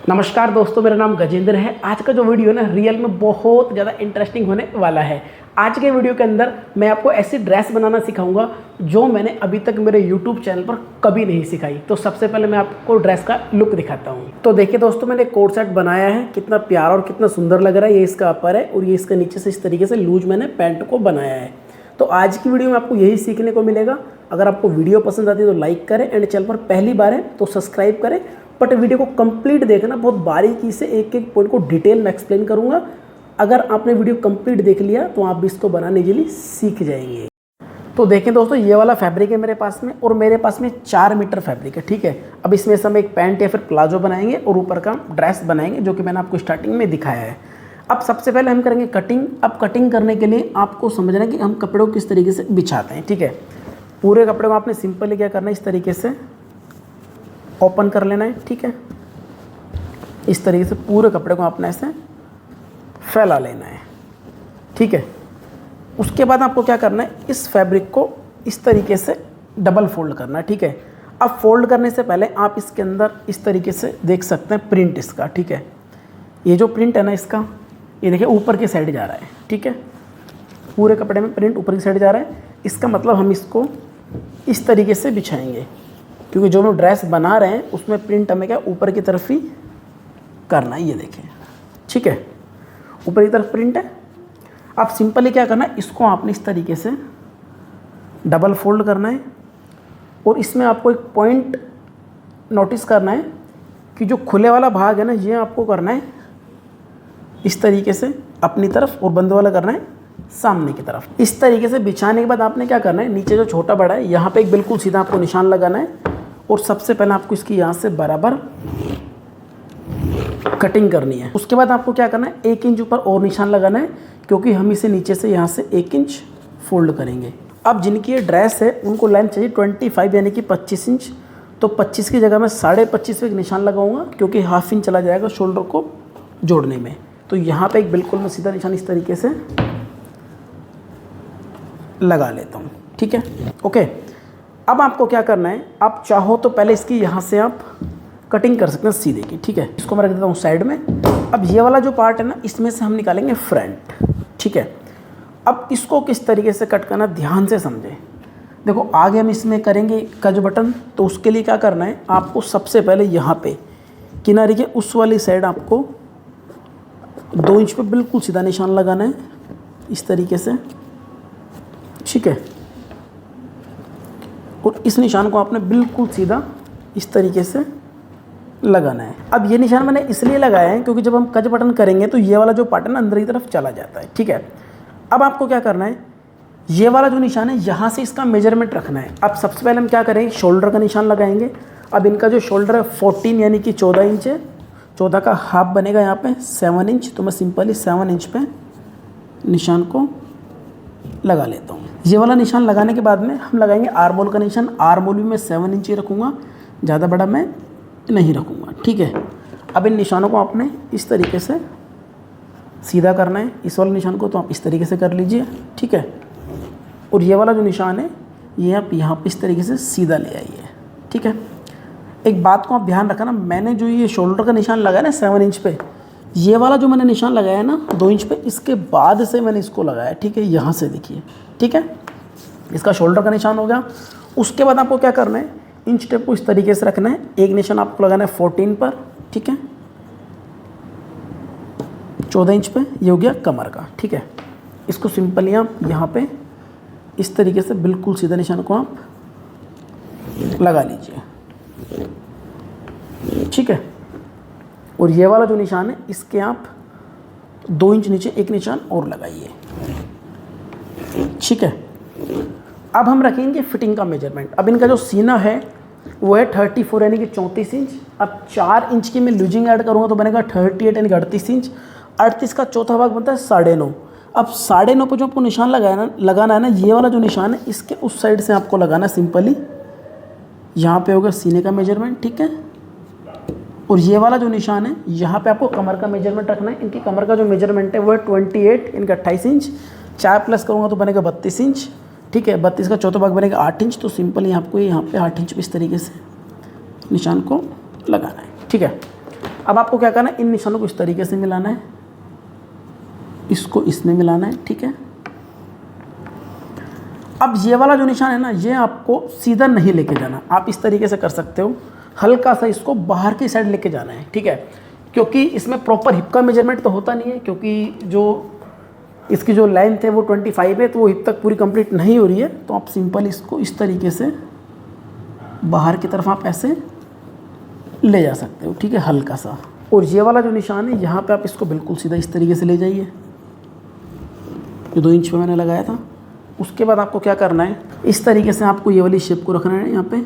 नमस्कार दोस्तों, मेरा नाम गजेंद्र है। आज का जो वीडियो ना रियल में बहुत ज़्यादा इंटरेस्टिंग होने वाला है। आज के वीडियो के अंदर मैं आपको ऐसी ड्रेस बनाना सिखाऊंगा जो मैंने अभी तक मेरे YouTube चैनल पर कभी नहीं सिखाई। तो सबसे पहले मैं आपको ड्रेस का लुक दिखाता हूँ। तो देखिए दोस्तों, मैंने कोट सेट बनाया है, कितना प्यारा और कितना सुंदर लग रहा है। ये इसका अपर है और ये इसका नीचे से इस तरीके से लूज मैंने पैंट को बनाया है। तो आज की वीडियो में आपको यही सीखने को मिलेगा। अगर आपको वीडियो पसंद आती है तो लाइक करें एंड चैनल पर पहली बार है तो सब्सक्राइब करें। बट वीडियो को कंप्लीट देखना, बहुत बारीकी से एक एक पॉइंट को डिटेल में एक्सप्लेन करूंगा। अगर आपने वीडियो कंप्लीट देख लिया तो आप भी इसको बनाने के लिए सीख जाएंगे। तो देखें दोस्तों, ये वाला फैब्रिक है मेरे पास में और मेरे पास में 4 मीटर फैब्रिक है। ठीक है, अब इसमें से हम एक पैंट या फिर प्लाजो बनाएंगे और ऊपर का ड्रेस बनाएंगे, जो कि मैंने आपको स्टार्टिंग में दिखाया है। अब सबसे पहले हम करेंगे कटिंग। अब कटिंग करने के लिए आपको समझना है कि हम कपड़े को किस तरीके से बिछाते हैं। ठीक है, पूरे कपड़े को आपने सिंपली क्या करना है, इस तरीके से ओपन कर लेना है। ठीक है, इस तरीके से पूरे कपड़े को आपने ऐसे फैला लेना है। ठीक है, उसके बाद आपको क्या करना है, इस फैब्रिक को इस तरीके से डबल फोल्ड करना है। ठीक है, अब फोल्ड करने से पहले आप इसके अंदर इस तरीके से देख सकते हैं प्रिंट इसका। ठीक है, ये जो प्रिंट है ना इसका, ये देखिए ऊपर की साइड जा रहा है। ठीक है, पूरे कपड़े में प्रिंट ऊपर की साइड जा रहा है। इसका मतलब हम इसको इस तरीके से बिछाएंगे, क्योंकि जो हम ड्रेस बना रहे हैं उसमें प्रिंट हमें क्या ऊपर की तरफ ही करना है। ये देखें, ठीक है, ऊपर की तरफ प्रिंट है। अब सिंपली क्या करना है, इसको आपने इस तरीके से डबल फोल्ड करना है और इसमें आपको एक पॉइंट नोटिस करना है कि जो खुले वाला भाग है ना, ये आपको करना है इस तरीके से अपनी तरफ और बंद वाला करना है सामने की तरफ। इस तरीके से बिछाने के बाद आपने क्या करना है, नीचे जो छोटा बड़ा है यहाँ पे एक बिल्कुल सीधा आपको निशान लगाना है और सबसे पहले आपको इसकी यहाँ से बराबर कटिंग करनी है। उसके बाद आपको क्या करना है, 1 इंच ऊपर और निशान लगाना है, क्योंकि हम इसे नीचे से यहाँ से 1 इंच फोल्ड करेंगे। अब जिनकी ये ड्रेस है उनको लेंथ चाहिए 25 यानी कि 25 इंच। तो 25 की जगह मैं 25.5 पे एक निशान लगाऊंगा, क्योंकि हाफ इंच चला जाएगा शोल्डर को जोड़ने में। तो यहाँ पे एक बिल्कुल मैं सीधा निशान इस तरीके से लगा लेता हूँ। ठीक है, ओके। अब आपको क्या करना है, आप चाहो तो पहले इसकी यहाँ से आप कटिंग कर सकते हैं सीधे की। ठीक है, इसको मैं रख देता हूँ साइड में। अब ये वाला जो पार्ट है ना, इसमें से हम निकालेंगे फ्रंट। ठीक है, अब इसको किस तरीके से कट करना ध्यान से समझें। देखो, आगे हम इसमें करेंगे कज बटन, तो उसके लिए क्या करना है, आपको सबसे पहले यहाँ पे किनारे के उस वाली साइड आपको 2 इंच पे बिल्कुल सीधा निशान लगाना है इस तरीके से। ठीक है, और इस निशान को आपने बिल्कुल सीधा इस तरीके से लगाना है। अब ये निशान मैंने इसलिए लगाया है क्योंकि जब हम कज बटन करेंगे तो ये वाला जो पार्ट है ना अंदर की तरफ चला जाता है। ठीक है, अब आपको क्या करना है, ये वाला जो निशान है यहाँ से इसका मेजरमेंट रखना है। अब सबसे पहले हम क्या करेंगे, शोल्डर का निशान लगाएंगे। अब इनका जो शोल्डर है 14 यानी कि 14 इंच है। 14 का हाफ बनेगा यहाँ पे 7 इंच। तो मैं सिंपली 7 इंच पे निशान को लगा लेता हूँ। ये वाला निशान लगाने के बाद में हम लगाएंगे आर्मोल का निशान। आर्मोल भी मैं 7 इंच ही रखूँगा, ज़्यादा बड़ा मैं नहीं रखूँगा। ठीक है, अब इन निशानों को आपने इस तरीके से सीधा करना है। इस वाले निशान को तो आप इस तरीके से कर लीजिए। ठीक है, और ये वाला जो निशान है ये आप यहाँ पे इस तरीके से सीधा ले आइए। ठीक है, एक बात को आप ध्यान रखना, मैंने जो ये शोल्डर का निशान लगाया ना 7 इंच पे, ये वाला जो मैंने निशान लगाया ना 2 इंच पे, इसके बाद से मैंने इसको लगाया। ठीक है, यहाँ से देखिए। ठीक है, इसका शोल्डर का निशान हो गया। उसके बाद आपको क्या करना है, इंच टेप को इस तरीके से रखना है। एक निशान आपको लगाना है 14 पर। ठीक है, 14 इंच पे ये हो गया कमर का। ठीक है, इसको सिंपली आप यहाँ पे इस तरीके से बिल्कुल सीधा निशान को आप लगा लीजिए। ठीक है, और ये वाला जो निशान है इसके आप 2 इंच नीचे एक निशान और लगाइए। ठीक है, अब हम रखेंगे फिटिंग का मेजरमेंट। अब इनका जो सीना है वो है 34 यानी कि 34 इंच। अब 4 इंच की मैं लूजिंग ऐड करूँगा तो बनेगा 38 यानी कि 38 इंच। 38 का चौथा भाग बनता है 9.5। अब 9.5 पर जो आपको निशान लगाना है ना, ये वाला जो निशान है इसके उस साइड से आपको लगाना है सिंपली। यहाँ पे होगा सीने का मेजरमेंट। ठीक है, और ये वाला जो निशान है यहाँ पे आपको कमर का मेजरमेंट रखना है। इनकी कमर का जो मेजरमेंट है वो है 28 इनका 28 इंच। 4 प्लस करूँगा तो बनेगा 32 इंच। ठीक है, 32 का चौथा भाग बनेगा 8 इंच। तो सिंपली आपको यहाँ पे 8 इंच इस तरीके से निशान को लगाना है। ठीक है, अब आपको क्या करना है, इन निशानों को इस तरीके से मिलाना है, इसको इसमें मिलाना है, ठीक है। अब ये वाला जो निशान है ना, ये आपको सीधा नहीं लेके जाना, आप इस तरीके से कर सकते हो, हल्का सा इसको बाहर की साइड लेके जाना है, ठीक है। क्योंकि इसमें प्रॉपर हिप का मेजरमेंट तो होता नहीं है, क्योंकि जो इसकी जो लेंथ है वो 25 है, तो वो हिप तक पूरी कंप्लीट नहीं हो रही है। तो आप सिंपल इसको इस तरीके से बाहर की तरफ आप ऐसे ले जा सकते हो, ठीक है, हल्का सा। और ये वाला जो निशान है यहाँ पे आप इसको बिल्कुल सीधा इस तरीके से ले जाइए, जो 2 इंच पे मैंने लगाया था। उसके बाद आपको क्या करना है, इस तरीके से आपको ये वाली शेप को रखना है यहाँ पे,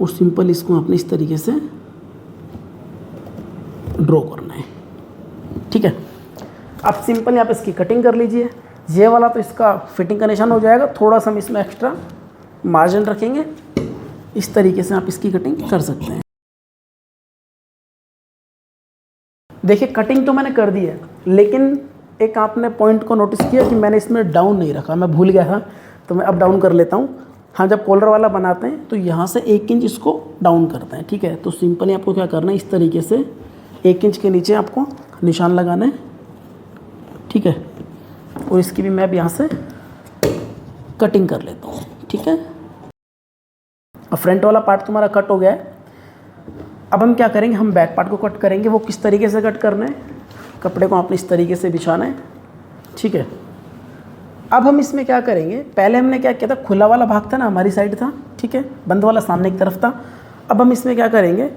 और सिंपल इसको आपने इस तरीके से ड्रॉ करना है, ठीक है। अब सिंपल यहाँ पे इसकी कटिंग कर लीजिए। ये वाला तो इसका फिटिंग का निशान हो जाएगा, थोड़ा सा हम इसमें एक्स्ट्रा मार्जिन रखेंगे, इस तरीके से आप इसकी कटिंग कर सकते हैं। देखिए कटिंग तो मैंने कर दी है, लेकिन एक आपने पॉइंट को नोटिस किया कि मैंने इसमें डाउन नहीं रखा, मैं भूल गया था, तो मैं अब डाउन कर लेता हूँ। हाँ, जब कॉलर वाला बनाते हैं तो यहाँ से 1 इंच इसको डाउन करते हैं, ठीक है। तो सिंपली आपको क्या करना है, इस तरीके से 1 इंच के नीचे आपको निशान लगाना है, ठीक है। और इसकी भी मैं अब यहाँ से कटिंग कर लेता हूँ, ठीक है। अब फ्रंट वाला पार्ट तुम्हारा कट हो गया है। अब हम क्या करेंगे, हम बैक पार्ट को कट करेंगे। वो किस तरीके से कट करना है, कपड़े को आपने इस तरीके से बिछाना है, ठीक है। अब हम इसमें क्या करेंगे, पहले हमने क्या किया था, खुला वाला भाग था ना हमारी साइड था, ठीक है, बंद वाला सामने की तरफ था। अब हम इसमें क्या करेंगे,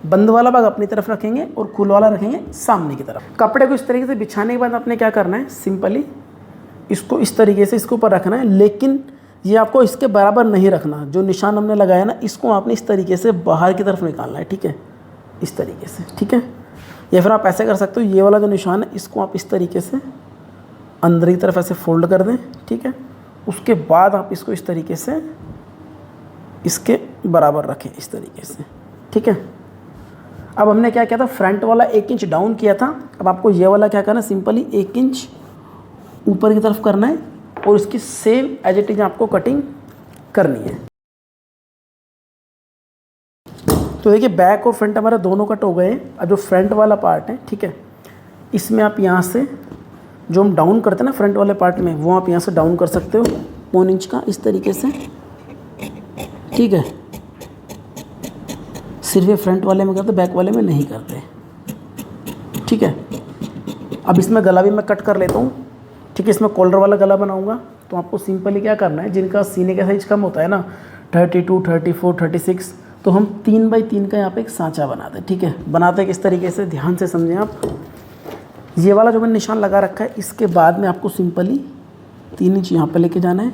बंद वाला भाग अपनी तरफ रखेंगे और खुला वाला रखेंगे सामने की तरफ। कपड़े को इस तरीके से बिछाने के बाद आपने क्या करना है, सिंपली इसको इस तरीके से इसके ऊपर रखना है, लेकिन ये आपको इसके बराबर नहीं रखना। जो निशान हमने लगाया ना, इसको आपने इस तरीके से बाहर की तरफ निकालना है, ठीक है, इस तरीके से, ठीक है। या फिर आप ऐसे कर सकते हो, ये वाला जो निशान है इसको आप इस तरीके से अंदर की तरफ ऐसे फोल्ड कर दें, ठीक है। उसके बाद आप इसको इस तरीके से इसके बराबर रखें, इस तरीके से, ठीक है। अब हमने क्या किया था, फ्रंट वाला 1 इंच डाउन किया था। अब आपको ये वाला क्या करना है, सिंपली 1 इंच ऊपर की तरफ करना है और इसकी सेम एज इट इज आपको कटिंग करनी है। तो देखिए बैक और फ्रंट हमारे दोनों कट हो गए। अब जो फ्रंट वाला पार्ट है, ठीक है, इसमें आप यहाँ से जो हम डाउन करते हैं ना फ्रंट वाले पार्ट में, वो आप यहाँ से डाउन कर सकते हो 1 इंच का, इस तरीके से, ठीक है। सिर्फ ये फ्रंट वाले में करते, बैक वाले में नहीं करते, ठीक है। अब इसमें गला भी मैं कट कर लेता हूँ, ठीक है। इसमें कॉलर वाला गला बनाऊँगा, तो आपको सिंपली क्या करना है, जिनका सीने का साइज कम होता है ना, 32, 34, 36, तो हम 3x3 का यहाँ पे एक सांचा बनाते हैं, ठीक है। बनाते हैं किस तरीके से, ध्यान से समझें आप। ये वाला जो मैंने निशान लगा रखा है, इसके बाद में आपको सिंपली 3 इंच यहाँ पे लेके जाना है,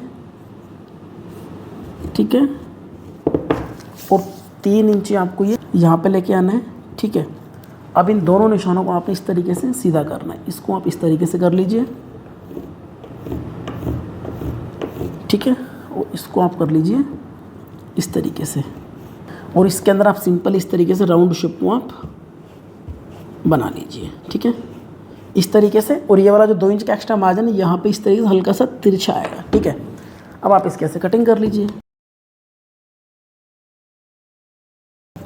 ठीक है, और 3 इंच आपको ये यहाँ पे लेके आना है, ठीक है। अब इन दोनों निशानों को आपने इस तरीके से सीधा करना है, इसको आप इस तरीके से कर लीजिए, ठीक है, और इसको आप कर लीजिए इस तरीके से, और इसके अंदर आप सिंपल इस तरीके से राउंड शेप को आप बना लीजिए, ठीक है, इस तरीके से। और ये वाला जो 2 इंच का एक्स्ट्रा मार्जिन है, यहाँ पे इस तरीके से हल्का सा तिरछा आएगा, ठीक है। अब आप इसके ऐसे कटिंग कर लीजिए।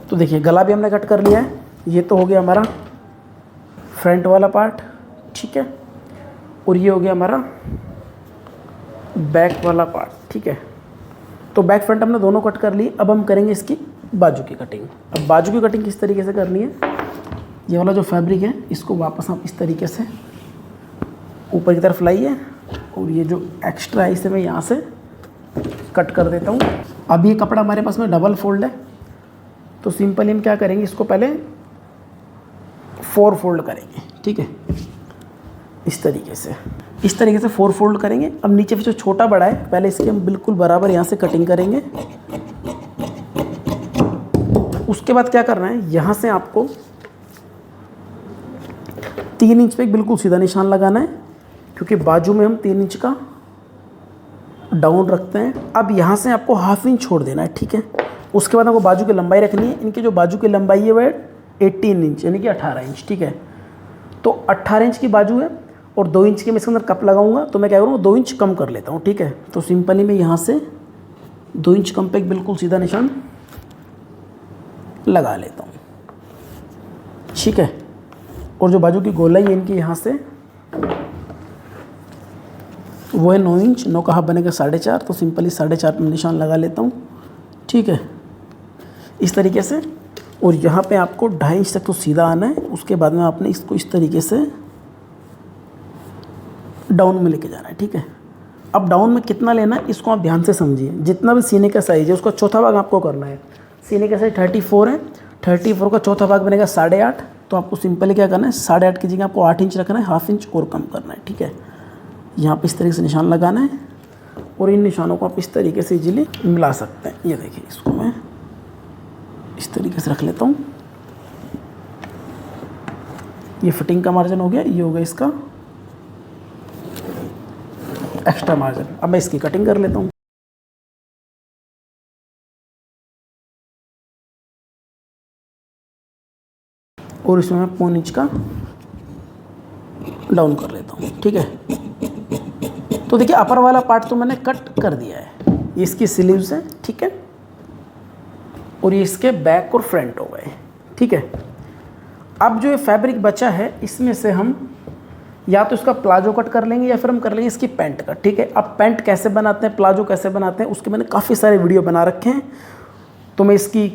तो देखिए गला भी हमने कट कर लिया है, ये तो हो गया हमारा फ्रंट वाला पार्ट, ठीक है, और ये हो गया हमारा बैक वाला पार्ट, ठीक है। तो बैक फ्रंट हमने दोनों कट कर ली। अब हम करेंगे इसकी बाजू की कटिंग। अब बाजू की कटिंग किस तरीके से करनी है, ये वाला जो फैब्रिक है इसको वापस आप इस तरीके से ऊपर की तरफ लाइए, और ये जो एक्स्ट्रा है इसे मैं यहाँ से कट कर देता हूँ। अब ये कपड़ा हमारे पास में डबल फोल्ड है, तो सिंपली हम क्या करेंगे, इसको पहले 4 फोल्ड करेंगे, ठीक है, इस तरीके से 4 फोल्ड करेंगे। अब नीचे जो छोटा बड़ा है, पहले इसके हम बिल्कुल बराबर यहाँ से कटिंग करेंगे। उसके बाद क्या करना है, यहाँ से आपको 3 इंच पे एक बिल्कुल सीधा निशान लगाना है, क्योंकि बाजू में हम 3 इंच का डाउन रखते हैं। अब यहाँ से आपको 1/2 इंच छोड़ देना है, ठीक है। उसके बाद आपको बाजू की लंबाई रखनी है। इनकी जो बाजू की लंबाई है वह 18 इंच यानी कि 18 इंच, ठीक है। तो 18 इंच की बाजू है और 2 इंच के मैं इसके अंदर कप लगाऊंगा, तो मैं क्या करूँगा, 2 इंच कम कर लेता हूँ, ठीक है। तो सिंपली मैं यहाँ से 2 इंच कम पे एक बिल्कुल सीधा निशान लगा लेता हूँ, ठीक है। और जो बाजू की गोलाई है इनकी यहाँ से वो है 9 इंच, 9 का हाफ बनेगा 4.5, तो सिंपली 4.5 पर निशान लगा लेता हूँ। ठीक है, इस तरीके से। और यहाँ पे आपको 2.5 इंच तक तो सीधा आना है, उसके बाद में आपने इसको इस तरीके से डाउन में लेके जाना है। ठीक है, अब डाउन में कितना लेना है इसको आप ध्यान से समझिए। जितना भी सीने का साइज़ है उसका चौथा भाग आपको करना है। सीने का साइज़ 34 है, 34 का चौथा भाग बनेगा 8.5, तो आपको सिंपली क्या करना है 8.5 की जगह आपको 8 इंच रखना है, हाफ इंच और कम करना है। ठीक है, यहाँ पे इस तरीके से निशान लगाना है और इन निशानों को आप इस तरीके से इजीली मिला सकते हैं। ये देखिए, इसको मैं इस तरीके से रख लेता हूँ। ये फिटिंग का मार्जिन हो गया, ये हो गया इसका एक्स्ट्रा मार्जिन। अब मैं इसकी कटिंग कर लेता हूँ। और इसमें मैं 1.25 इंच का डाउन कर लेता हूँ। ठीक है, तो देखिए अपर वाला पार्ट तो मैंने कट कर दिया है, ये इसकी स्लीव्स है। ठीक है, और ये इसके बैक और फ्रंट हो गए। ठीक है, अब जो ये फैब्रिक बचा है इसमें से हम या तो इसका प्लाजो कट कर लेंगे या फिर हम कर लेंगे इसकी पैंट कट। ठीक है, अब पैंट कैसे बनाते हैं, प्लाजो कैसे बनाते हैं, उसके मैंने काफ़ी सारे वीडियो बना रखे हैं, तो मैं इसकी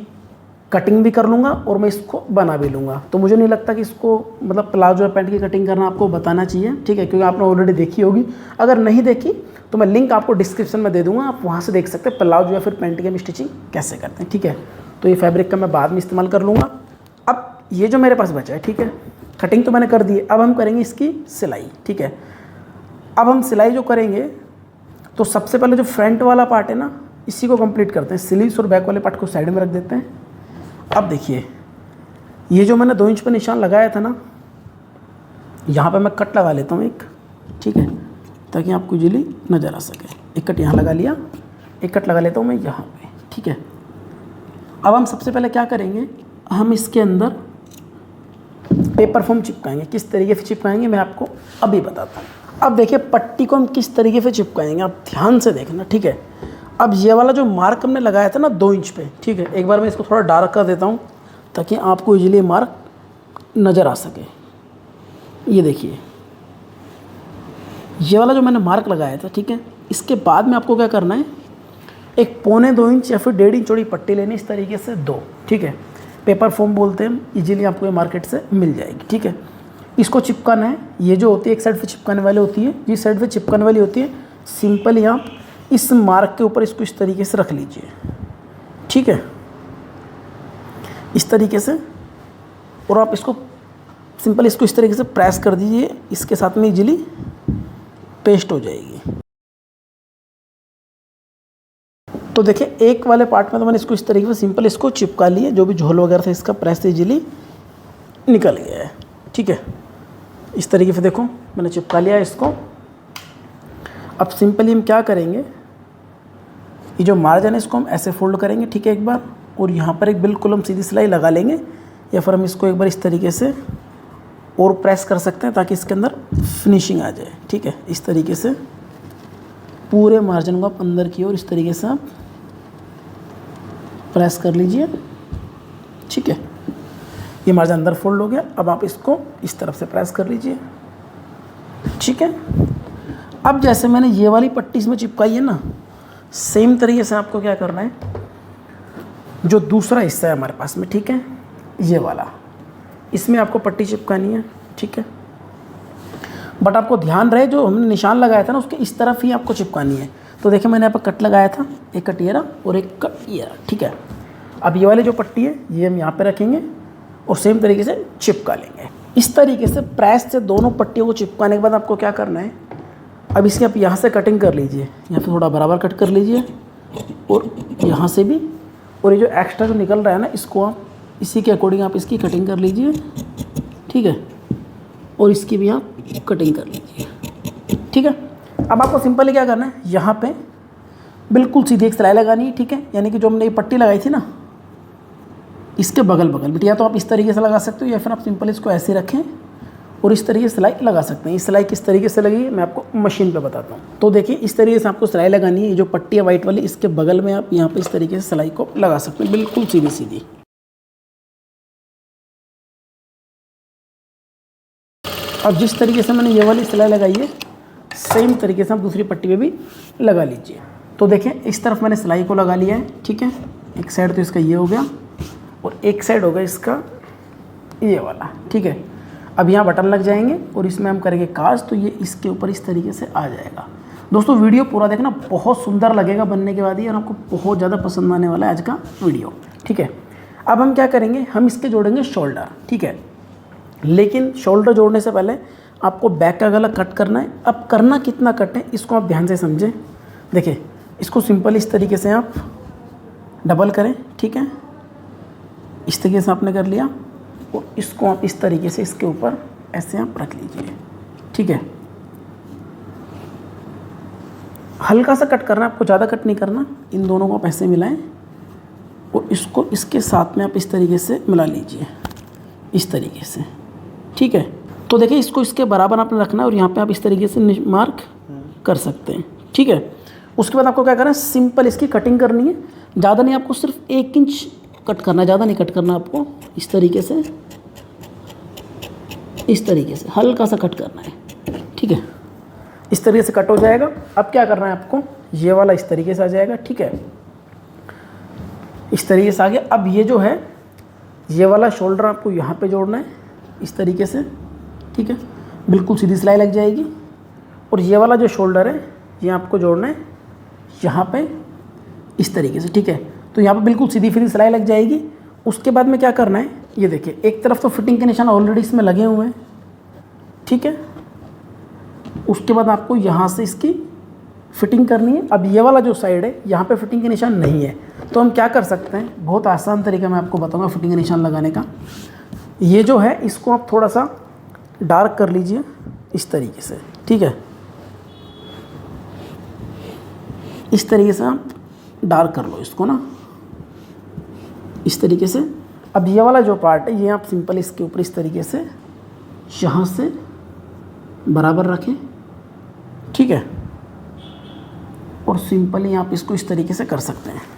कटिंग भी कर लूँगा और मैं इसको बना भी लूँगा। तो मुझे नहीं लगता कि इसको मतलब प्लाजो या पैंट की कटिंग करना आपको बताना चाहिए। ठीक है, क्योंकि आपने ऑलरेडी देखी होगी। अगर नहीं देखी तो मैं लिंक आपको डिस्क्रिप्शन में दे दूँगा, आप वहाँ से देख सकते हैं प्लाजो या फिर पैंट की हम स्टिचिंग कैसे करते हैं। ठीक है, तो ये फैब्रिक का मैं बाद में इस्तेमाल कर लूँगा। अब ये जो मेरे पास बचा है, ठीक है, कटिंग तो मैंने कर दी है, अब हम करेंगे इसकी सिलाई। ठीक है, अब हम सिलाई जो करेंगे तो सबसे पहले जो फ्रंट वाला पार्ट है ना, इसी को कंप्लीट करते हैं। स्लीव्स और बैक वाले पार्ट को साइड में रख देते हैं। अब देखिए, ये जो मैंने 2 इंच पर निशान लगाया था ना, यहाँ पे मैं कट लगा लेता हूँ एक। ठीक है, ताकि आपको इजीली नज़र आ सके। एक कट यहाँ लगा लिया, एक कट लगा लेता हूँ मैं यहाँ पे। ठीक है, अब हम सबसे पहले क्या करेंगे, हम इसके अंदर पेपर फोम चिपकाएंगे। किस तरीके से चिपकाएंगे मैं आपको अभी बताता हूँ। अब देखिए पट्टी को हम किस तरीके से चिपकाएंगे, आप ध्यान से देखना। ठीक है, अब ये वाला जो मार्क हमने लगाया था ना 2 इंच पे, ठीक है, एक बार मैं इसको थोड़ा डार्क कर देता हूँ ताकि आपको इजीली मार्क नज़र आ सके। ये देखिए, ये वाला जो मैंने मार्क लगाया था, ठीक है, इसके बाद में आपको क्या करना है, एक 1.25 इंच या फिर 1.5 इंच चौड़ी पट्टी लेनी, इस तरीके से 2। ठीक है, पेपर फोम बोलते हैं, इजीली आपको ये मार्केट से मिल जाएगी। ठीक है, इसको चिपकाना है। ये जो होती है एक साइड पे चिपकाने वाली होती है, जिस साइड पे चिपकाने वाली होती है, सिंपली आप इस मार्क के ऊपर इसको इस तरीके से रख लीजिए। ठीक है, इस तरीके से, और आप इसको सिंपल इसको इस तरीके से प्रेस कर दीजिए, इसके साथ में इजीली पेस्ट हो जाएगी। तो देखिए एक वाले पार्ट में तो मैंने इसको इस तरीके से सिंपल इसको चिपका लिए, जो भी झोल वगैरह था इसका प्रेस से इजीली निकल गया है। ठीक है, इस तरीके से देखो मैंने चिपका लिया है इसको। अब सिंपली हम क्या करेंगे, ये जो मार्जिन है इसको हम ऐसे फोल्ड करेंगे। ठीक है, एक बार, और यहाँ पर एक बिल्कुल हम सीधी सिलाई लगा लेंगे, या फिर हम इसको एक बार इस तरीके से और प्रेस कर सकते हैं ताकि इसके अंदर फिनिशिंग आ जाए। ठीक है, इस तरीके से पूरे मार्जिन को आप अंदर की ओर इस तरीके से आप प्रेस कर लीजिए। ठीक है, ये मार्जिन अंदर फोल्ड हो गया। अब आप इसको इस तरफ से प्रेस कर लीजिए। ठीक है, अब जैसे मैंने ये वाली पट्टी इसमें चिपकाई है ना, सेम तरीके से आपको क्या करना है, जो दूसरा हिस्सा है हमारे पास में, ठीक है, ये वाला, इसमें आपको पट्टी चिपकानी है। ठीक है, बट आपको ध्यान रहे जो हमने निशान लगाया था ना उसके इस तरफ ही आपको चिपकानी है। तो देखिए मैंने यहाँ पर कट लगाया था, एक कट ये रहा और एक कट ये रहा। ठीक है, अब ये वाली जो पट्टी है ये हम यहाँ पे रखेंगे और सेम तरीके से चिपका लेंगे। इस तरीके से प्रेस से दोनों पट्टियों को चिपकाने के बाद आपको क्या करना है, अब इसकी आप यहाँ से कटिंग कर लीजिए, यहाँ पे थोड़ा बराबर कट कर लीजिए, और यहाँ से भी, और ये जो एक्स्ट्रा जो निकल रहा है ना इसको आप इसी के अकॉर्डिंग आप इसकी कटिंग कर लीजिए। ठीक है, और इसकी भी आप कटिंग कर लीजिए। ठीक है, अब आपको सिंपली क्या करना है, यहाँ पे बिल्कुल सीधी एक सिलाई लगानी है। ठीक है, यानी कि जो हमने ये पट्टी लगाई थी ना इसके बगल बगल में, या तो आप इस तरीके से लगा सकते हो या फिर आप सिंपल इसको ऐसे रखें और इस तरीके से सिलाई लगा सकते हैं। इस सिलाई किस तरीके से लगी मैं आपको मशीन पे बताता हूँ। तो देखिए इस तरीके से आपको सिलाई लगानी है, ये जो पट्टी है वाइट वाली इसके बगल में आप यहाँ पे इस तरीके से सिलाई को लगा सकते हैं, बिल्कुल सीधी सीधी। अब जिस तरीके से मैंने ये वाली सिलाई लगाई है सेम तरीके से आप दूसरी पट्टी पे भी लगा लीजिए। तो देखें इस तरफ मैंने सिलाई को लगा लिया है, ठीक है। एक साइड तो इसका ये हो गया और एक साइड होगा इसका ये वाला, ठीक है। अब यहाँ बटन लग जाएंगे और इसमें हम करेंगे काज, तो ये इसके ऊपर इस तरीके से आ जाएगा। दोस्तों वीडियो पूरा देखना, बहुत सुंदर लगेगा बनने के बाद ही और आपको बहुत ज़्यादा पसंद आने वाला है आज का वीडियो, ठीक है। अब हम क्या करेंगे, हम इसके जोड़ेंगे शोल्डर, ठीक है। लेकिन शोल्डर जोड़ने से पहले आपको बैक का गला कट करना है। अब करना कितना कट है इसको आप ध्यान से समझें। देखिए इसको सिंपल इस तरीके से आप डबल करें, ठीक है। इस तरीके से आपने कर लिया और इसको आप इस तरीके से इसके ऊपर ऐसे आप रख लीजिए, ठीक है। हल्का सा कट करना है आपको, ज़्यादा कट नहीं करना। इन दोनों को आप ऐसे मिलाएं और इसको इसके साथ में आप इस तरीके से मिला लीजिए, इस तरीके से, ठीक है। तो देखिए इसको इसके बराबर आपने रखना है और यहाँ पे आप इस तरीके से मार्क कर सकते हैं, ठीक है। उसके बाद आपको क्या करना है, सिंपल इसकी कटिंग करनी है। ज़्यादा नहीं, आपको सिर्फ 1 इंच कट करना है, ज़्यादा नहीं कट करना आपको। इस तरीके से, इस तरीके से हल्का सा कट करना है, ठीक है। इस तरीके से कट हो जाएगा। अब क्या करना है आपको, ये वाला इस तरीके से आ जाएगा, ठीक है। इस तरीके से आ गया। अब ये जो है ये वाला शोल्डर आपको यहाँ पे जोड़ना है इस तरीके से, ठीक है। बिल्कुल सीधी सिलाई लग जाएगी। और ये वाला जो शोल्डर है ये आपको जोड़ना है यहाँ पे इस तरीके से, ठीक है। तो यहाँ पे बिल्कुल सीधी सिलाई लग जाएगी। उसके बाद में क्या करना है, ये देखिए एक तरफ तो फिटिंग के निशान ऑलरेडी इसमें लगे हुए हैं, ठीक है। उसके बाद आपको यहाँ से इसकी फिटिंग करनी है। अब ये वाला जो साइड है यहाँ पे फिटिंग के निशान नहीं है, तो हम क्या कर सकते हैं, बहुत आसान तरीका मैं आपको बताऊंगा फिटिंग के निशान लगाने का। ये जो है इसको आप थोड़ा सा डार्क कर लीजिए इस तरीके से, ठीक है। इस तरीके से आप डार्क कर लो इसको ना, इस तरीके से। अब ये वाला जो पार्ट है ये आप सिंपल इसके ऊपर इस तरीके से यहाँ से बराबर रखें, ठीक है। और सिंपली आप इसको इस तरीके से कर सकते हैं।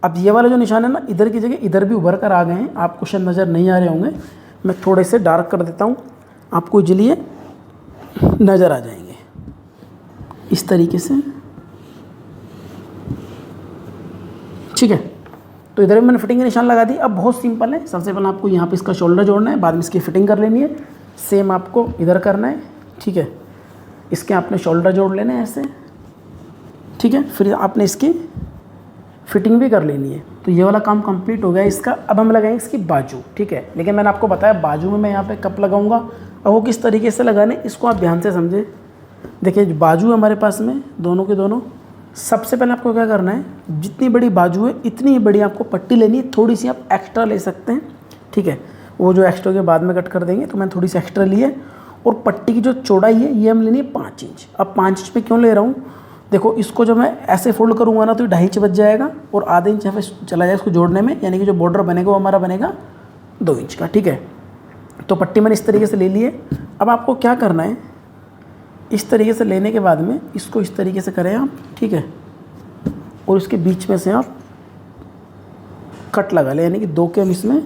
अब ये वाला जो निशान है ना, इधर की जगह इधर भी उभर कर आ गए हैं, आपको शायद नज़र नहीं आ रहे होंगे। मैं थोड़े से डार्क कर देता हूँ, आपको इजलिए नज़र आ जाएंगे इस तरीके से, ठीक है। तो इधर भी मैंने फिटिंग के निशान लगा दी। अब बहुत सिंपल है, सबसे पहले आपको यहाँ पे इसका शोल्डर जोड़ना है, बाद में इसकी फिटिंग कर लेनी है। सेम आपको इधर करना है, ठीक है। इसके आपने शोल्डर जोड़ लेने हैं ऐसे, ठीक है। फिर आपने इसकी फिटिंग भी कर लेनी है। तो ये वाला काम कंप्लीट हो गया इसका। अब हम लगाएंगे इसकी बाजू, ठीक है। लेकिन मैंने आपको बताया बाजू में मैं यहाँ पे कप लगाऊंगा, और वो किस तरीके से लगाने इसको आप ध्यान से समझें। देखिए जो बाजू है हमारे पास में दोनों के दोनों, सबसे पहले आपको क्या करना है, जितनी बड़ी बाजू है इतनी ही बड़ी आपको पट्टी लेनी है। थोड़ी सी आप एक्स्ट्रा ले सकते हैं, ठीक है। वो जो एक्स्ट्रा के बाद में कट कर देंगे, तो मैंने थोड़ी सी एक्स्ट्रा ली है। और पट्टी की जो चौड़ाई है ये हम लेनी है 5 इंच। अब 5 इंच पे क्यों ले रहा हूँ, देखो इसको जब मैं ऐसे फोल्ड करूँगा ना तो 2.5 इंच बच जाएगा और आधे इंच यहाँ पे चला जाएगा इसको जोड़ने में, यानी कि जो बॉर्डर बनेगा वो हमारा बनेगा 2 इंच का, ठीक है। तो पट्टी मैंने इस तरीके से ले ली है। अब आपको क्या करना है, इस तरीके से लेने के बाद में इसको इस तरीके से करें आप, ठीक है। और इसके बीच में से आप कट लगा लें, यानी कि 2 के हम इसमें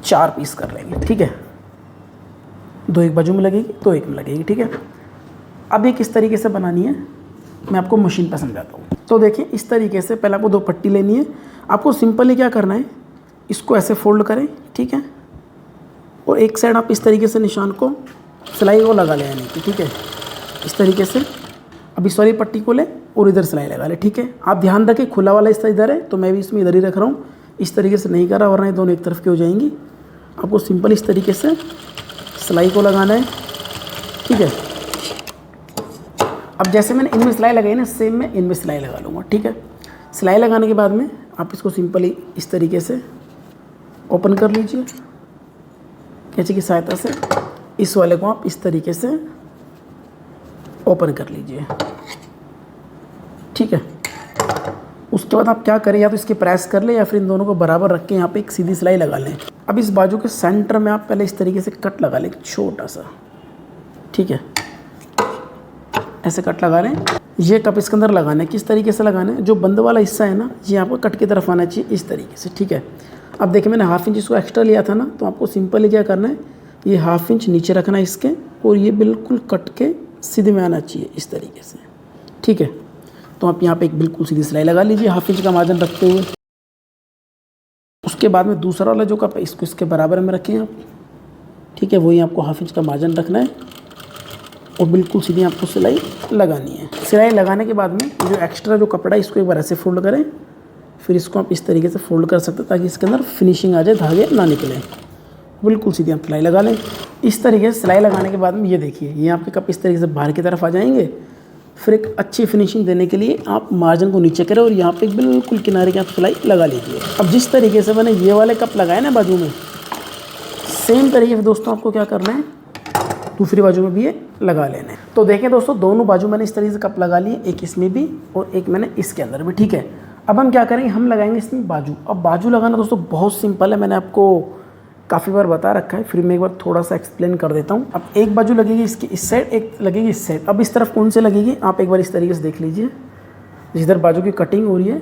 4 पीस कर लेंगे, ठीक है। 2 एक बाजू में लगेगी, 2 एक में लगेगी, ठीक है। अब ये किस तरीके से बनानी है मैं आपको मशीन पर समझाता हूँ। तो देखिए इस तरीके से पहले आपको 2 पट्टी लेनी है। आपको सिंपली क्या करना है, इसको ऐसे फोल्ड करें, ठीक है। और एक साइड आप इस तरीके से निशान को सिलाई को लगा लें, यानी कि, ठीक है, इस तरीके से। अब इस वाली पट्टी को लें और इधर सिलाई लगा लें, ठीक है। आप ध्यान रखें खुला वाला हिस्सा इधर है, तो मैं भी इसमें इधर ही रख रहा हूँ। इस तरीके से नहीं कर रहा, वरना ये दोनों एक तरफ की हो जाएंगी। आपको सिंपल इस तरीके से सिलाई को लगाना है, ठीक है। अब जैसे मैंने इनमें सिलाई लगाई ना, सेम मैं इनमें सिलाई लगा लूँगा, ठीक है। सिलाई लगाने के बाद में आप इसको सिंपली इस तरीके से ओपन कर लीजिए कैंची की सहायता से। इस वाले को आप इस तरीके से ओपन कर लीजिए, ठीक है। उसके बाद आप क्या करें, या तो इसकी प्रेस कर लें या फिर इन दोनों को बराबर रख के यहाँ पे एक सीधी सिलाई लगा लें। अब इस बाजू के सेंटर में आप पहले इस तरीके से कट लगा लें, छोटा सा, ठीक है। ऐसे कट लगा लें। ये कप इसके अंदर लगाना है, किस तरीके से लगाना है, जो बंद वाला हिस्सा है ना ये आपको कट की तरफ आना चाहिए, इस तरीके से, ठीक है। अब देखिए मैंने हाफ इंच इसको एक्स्ट्रा लिया था ना, तो आपको सिंपली क्या करना है, ये हाफ इंच नीचे रखना है इसके, और ये बिल्कुल कट के सीधे में आना चाहिए इस तरीके से। ठीक है, तो आप यहाँ पे एक बिल्कुल सीधी सिलाई लगा लीजिए हाफ इंच का मार्जिन रखते हुए। उसके बाद में दूसरा वाला जो कप है इसको इसके बराबर में रखें आप। ठीक है, वही आपको हाफ इंच का मार्जिन रखना है और बिल्कुल सीधी आपको सिलाई लगानी है। सिलाई लगाने के बाद में जो एक्स्ट्रा जो कपड़ा है इसको एक बार ऐसे फोल्ड करें, फिर इसको आप इस तरीके से फोल्ड कर सकते हैं ताकि इसके अंदर फिनिशिंग आ जाए, धागे ना निकले। बिल्कुल सीधी आप सिलाई लगा लें। इस तरीके से सिलाई लगाने के बाद में ये देखिए, ये आपके कप इस तरीके से बाहर की तरफ आ जाएंगे। फिर एक अच्छी फिनिशिंग देने के लिए आप मार्जिन को नीचे करें और यहाँ पे बिल्कुल किनारे की आप सिलाई लगा लीजिए। अब जिस तरीके से मैंने ये वाले कप लगाए ना बाजू में, सेम तरीके से दोस्तों आपको क्या करना है, दूसरी बाजू में भी ये लगा लेना है। तो देखें दोस्तों, दोनों बाजू मैंने इस तरीके से कप लगा लिए, एक इसमें भी और एक मैंने इसके अंदर भी। ठीक है, अब हम क्या करेंगे, हम लगाएंगे इसमें बाजू। अब बाजू लगाना दोस्तों बहुत सिंपल है, मैंने आपको काफ़ी बार बता रखा है, फिर मैं एक बार थोड़ा सा एक्सप्लेन कर देता हूँ। अब एक बाजू लगेगी इसकी इस साइड, एक लगेगी इस साइड। अब इस तरफ कौन से लगेगी आप एक बार इस तरीके से देख लीजिए, जिधर बाजू की कटिंग हो रही है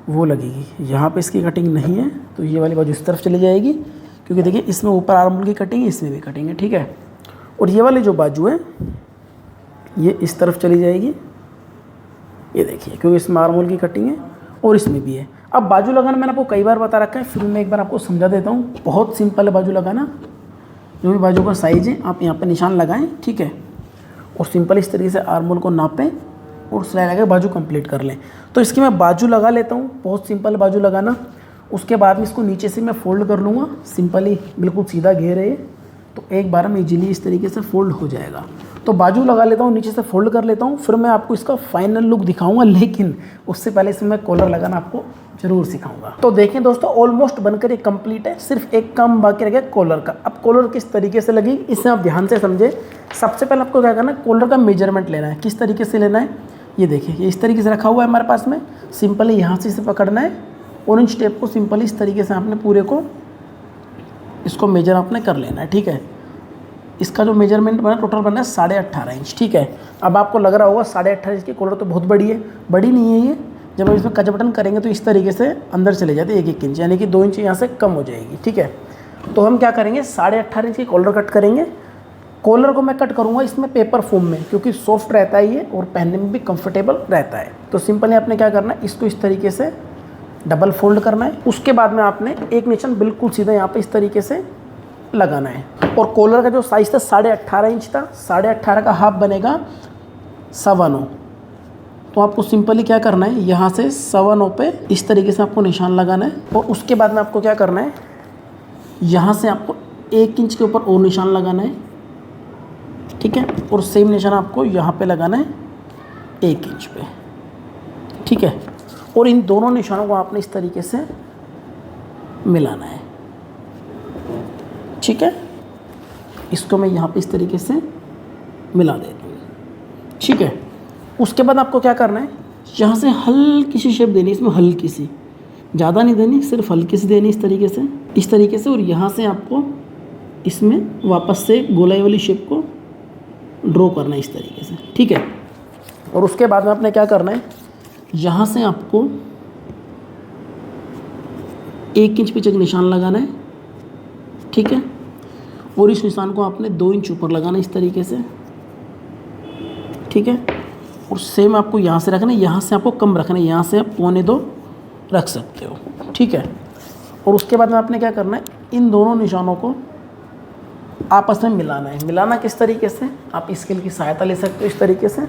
वो लगेगी। यहाँ पे इसकी कटिंग नहीं है तो ये वाली बाजू इस तरफ चली जाएगी, क्योंकि देखिए इसमें ऊपर आर्म की कटिंग है, इसमें भी कटिंग है। ठीक है, और ये वाली जो बाजू है ये इस तरफ चली जाएगी, ये देखिए, क्योंकि इसमें आर्म की कटिंग है और इसमें भी है। अब बाजू लगाना मैंने आपको कई बार बता रखा है, फिर मैं एक बार आपको समझा देता हूँ। बहुत सिंपल है बाजू लगाना। जो भी बाजू का साइज़ है आप यहाँ पे निशान लगाएं। ठीक है, और सिंपल इस तरीके से आर्म होल को नापें और सिलाई लगा के बाजू कंप्लीट कर लें। तो इसकी मैं बाजू लगा लेता हूँ, बहुत सिंपल बाजू लगाना। उसके बाद में इसको नीचे से मैं फोल्ड कर लूँगा, सिंपली बिल्कुल सीधा घेर है, तो एक बार में इजीली इस तरीके से फोल्ड हो जाएगा। तो बाजू लगा लेता हूँ, नीचे से फोल्ड कर लेता हूँ, फिर मैं आपको इसका फाइनल लुक दिखाऊंगा, लेकिन उससे पहले इसमें मैं कॉलर लगाना आपको जरूर सिखाऊंगा। तो देखें दोस्तों, ऑलमोस्ट बनकर ये कंप्लीट है, सिर्फ एक काम बाकी रह गया कॉलर का। अब कॉलर किस तरीके से लगी इसे आप ध्यान से समझे। सबसे पहले आपको क्या करना है, कॉलर का मेजरमेंट लेना है। किस तरीके से लेना है, ये देखिए, ये इस तरीके से रखा हुआ है हमारे पास में। सिंपली यहाँ से इसे पकड़ना है और इन स्टेप को सिंपली इस तरीके से आपने पूरे को इसको मेजर आपने कर लेना है। ठीक है, इसका जो मेजरमेंट बना टोटल बना है 18.5 इंच। ठीक है, अब आपको लग रहा होगा 18.5 इंच की कॉलर तो बहुत बड़ी है, बड़ी नहीं है ये। जब हम इसमें कच बटन करेंगे तो इस तरीके से अंदर चले जाते हैं 1-1 इंच, यानी कि 2 इंच यहाँ से कम हो जाएगी। ठीक है, तो हम क्या करेंगे, 18.5 इंच की कॉलर कट करेंगे। कॉलर को मैं कट करूँगा इसमें पेपर फोम में, क्योंकि सॉफ्ट रहता है ये और पहनने में भी कंफर्टेबल रहता है। तो सिंपली आपने क्या करना है, इसको इस तरीके से डबल फोल्ड करना है। उसके बाद में आपने एक निशान बिल्कुल सीधा यहाँ पे इस तरीके से लगाना है। और कॉलर का जो साइज़ था 18.5 इंच था, 18.5 का हाफ बनेगा 9.25। तो आपको सिंपली क्या करना है, यहाँ से 9.25 पे इस तरीके से आपको निशान लगाना है। और उसके बाद में आपको क्या करना है, यहाँ से आपको 1 इंच के ऊपर और निशान लगाना है। ठीक है, और सेम निशान आपको यहाँ पे लगाना है 1 इंच पे। ठीक है, और इन दोनों निशानों को आपने इस तरीके से मिलाना है। ठीक है, इसको मैं यहाँ पे इस तरीके से मिला देता हूँ। ठीक है, उसके बाद आपको क्या करना है, यहाँ से हल्की सी शेप देनी, इसमें हल्की सी, ज़्यादा नहीं देनी, सिर्फ हल्की सी देनी इस तरीके से। और यहाँ से आपको इसमें वापस से गोलाई वाली शेप को ड्रॉ करना है इस तरीके से। ठीक है, और उसके बाद में आपने क्या करना है, यहाँ से आपको 1 इंच पीछे निशान लगाना है। ठीक है, और इस निशान को आपने 2 इंच ऊपर लगाना है इस तरीके से। ठीक है, और सेम आपको यहाँ से रखना है, यहाँ से आपको कम रखना है, यहाँ से आप 1.25 रख सकते हो। ठीक है, और उसके बाद में आपने क्या करना है, इन दोनों निशानों को आपस में मिलाना है। मिलाना किस तरीके से, आप स्केल की सहायता ले सकते हो इस तरीके से,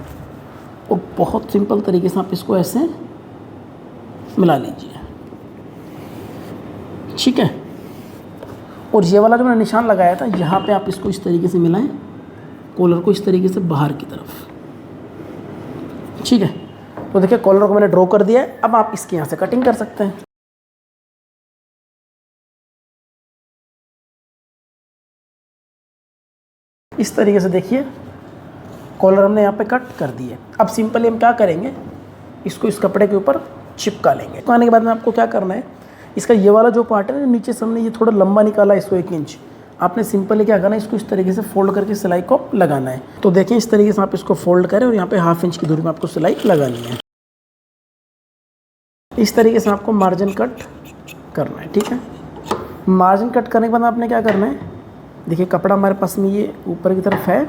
और बहुत सिंपल तरीके से आप इसको ऐसे मिला लीजिए। ठीक है, और ये वाला जो मैंने निशान लगाया था यहाँ पे आप इसको इस तरीके से मिलाएं, कॉलर को इस तरीके से बाहर की तरफ। ठीक है, तो देखिए कॉलर को मैंने ड्रॉ कर दिया है। अब आप इसकी यहाँ से कटिंग कर सकते हैं। इस तरीके से देखिए कॉलर हमने यहाँ पे कट कर दिए। अब सिंपली हम क्या करेंगे, इसको इस कपड़े के ऊपर चिपका लेंगे। चिपकाने के बाद में आपको क्या करना है, इसका ये वाला जो पार्ट है ना, नीचे से हमने ये थोड़ा लंबा निकाला है इसको 1 इंच, आपने सिंपली क्या करना है, इसको इस तरीके से फोल्ड करके सिलाई को लगाना है। तो देखिए इस तरीके से आप इसको फोल्ड करें और यहाँ पे 1/2 इंच की दूरी में आपको सिलाई लगानी है। इस तरीके से आपको मार्जिन कट करना है। ठीक है, मार्जिन कट करने के बाद आपने क्या करना है, देखिए कपड़ा हमारे पास में ये ऊपर की तरफ है,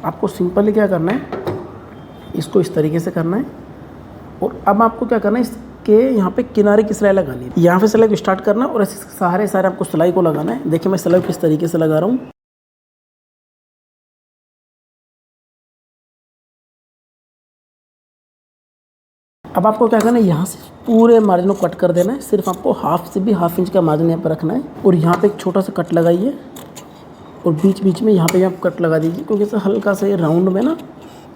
आपको सिंपली क्या करना है, इसको इस तरीके से करना है। और अब आपको क्या करना है, इसके यहाँ पे किनारे की सिलाई लगानी है। यहाँ पे सिलाई को स्टार्ट करना है और ऐसे सारे आपको सिलाई को लगाना है। देखिए मैं सिलाई किस तरीके से लगा रहा हूँ। अब आपको क्या करना है, यहाँ से पूरे मार्जिन को कट कर देना है। सिर्फ आपको हाफ से भी हाफ इंच का मार्जिन यहाँ पर रखना है और यहाँ पे एक छोटा सा कट लगाइए और बीच बीच में यहाँ पे आप कट लगा दीजिए, क्योंकि इसे हल्का सा ये राउंड में ना,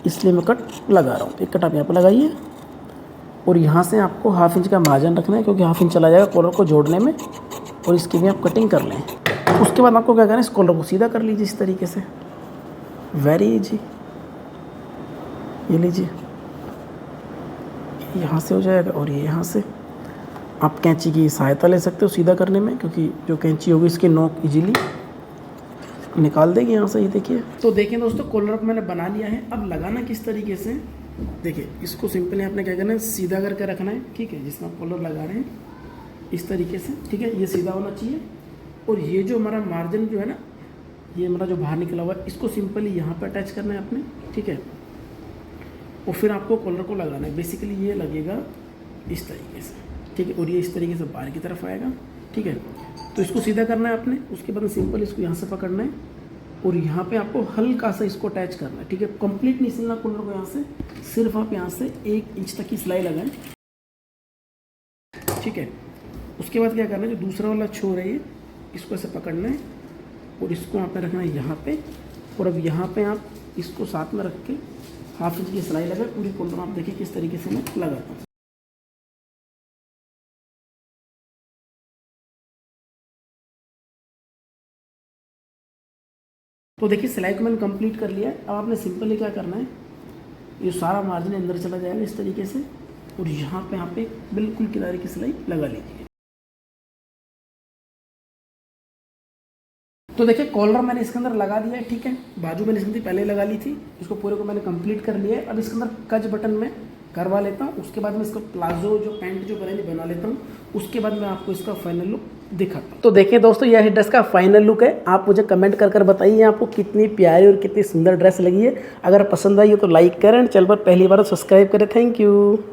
इसलिए मैं कट लगा रहा हूँ। एक कट आप यहाँ पर लगाइए और यहाँ से आपको हाफ इंच का मार्जिन रखना है, क्योंकि हाफ इंच चला जाएगा कॉलर को जोड़ने में। और इसकी भी आप कटिंग कर लें। उसके बाद आपको क्या करना है, इस कॉलर को सीधा कर लीजिए इस तरीके से, वेरी इजी। ये लीजिए, यहाँ से हो जाएगा और ये यहाँ से। आप कैंची की सहायता ले सकते हो सीधा करने में, क्योंकि जो कैंची होगी इसकी नोक इजीली निकाल देगी यहाँ से। ये देखिए, तो देखिए दोस्तों, कॉलर को मैंने बना लिया है। अब लगाना किस तरीके से, देखिए इसको सिंपली आपने क्या करना है, सीधा करके रखना है। ठीक है, जिसमें आप कॉलर लगा रहे हैं इस तरीके से। ठीक है, ये सीधा होना चाहिए। और ये जो हमारा मार्जिन जो है ना, ये हमारा जो बाहर निकला हुआ है, इसको सिंपली यहाँ पर अटैच करना है आपने। ठीक है, और फिर आपको कॉलर को लगाना है। बेसिकली ये लगेगा इस तरीके से। ठीक है, और ये इस तरीके से बाहर की तरफ आएगा। ठीक है, तो इसको सीधा करना है आपने। उसके बाद सिंपल इसको यहाँ से पकड़ना है और यहाँ पे आपको हल्का सा इसको अटैच करना है। ठीक है, कंप्लीट नहीं सिलना कॉलर को यहाँ से, सिर्फ आप यहाँ से 1 इंच तक की सिलाई लगाएं। ठीक है, उसके बाद क्या करना है, जो दूसरा वाला छोर है ये, इसको ऐसे पकड़ना है और इसको यहाँ पे रखना है यहाँ पे। और अब यहाँ पे आप इसको साथ में रख के हाफ इंच की सिलाई लगाए पूरी कॉलर। आप देखिए किस तरीके से मैं लगाता हूँ। तो देखिए सिलाई को मैंने कंप्लीट कर लिया है। अब आपने सिंपली क्या करना है, ये सारा मार्जिन अंदर चला जाएगा इस तरीके से और यहाँ पे आप बिल्कुल किनारे की सिलाई लगा लीजिए। तो देखिए कॉलर मैंने इसके अंदर लगा दिया है। ठीक है, बाजू मैंने इसके अंदर पहले लगा ली थी, इसको पूरे को मैंने कंप्लीट कर लिया है। अब इसके अंदर कज बटन में करवा लेता हूँ। उसके बाद मैं इसका प्लाजो जो पैंट जो बना लेता हूँ। उसके बाद मैं आपको इसका फाइनल लुक दिखाता हूँ। तो देखिए दोस्तों, यह ड्रेस का फाइनल लुक है। आप मुझे कमेंट कर बताइए आपको कितनी प्यारी और कितनी सुंदर ड्रेस लगी है। अगर पसंद आई हो तो लाइक करें, चैनल पर पहली बार सब्सक्राइब करें। Thank you.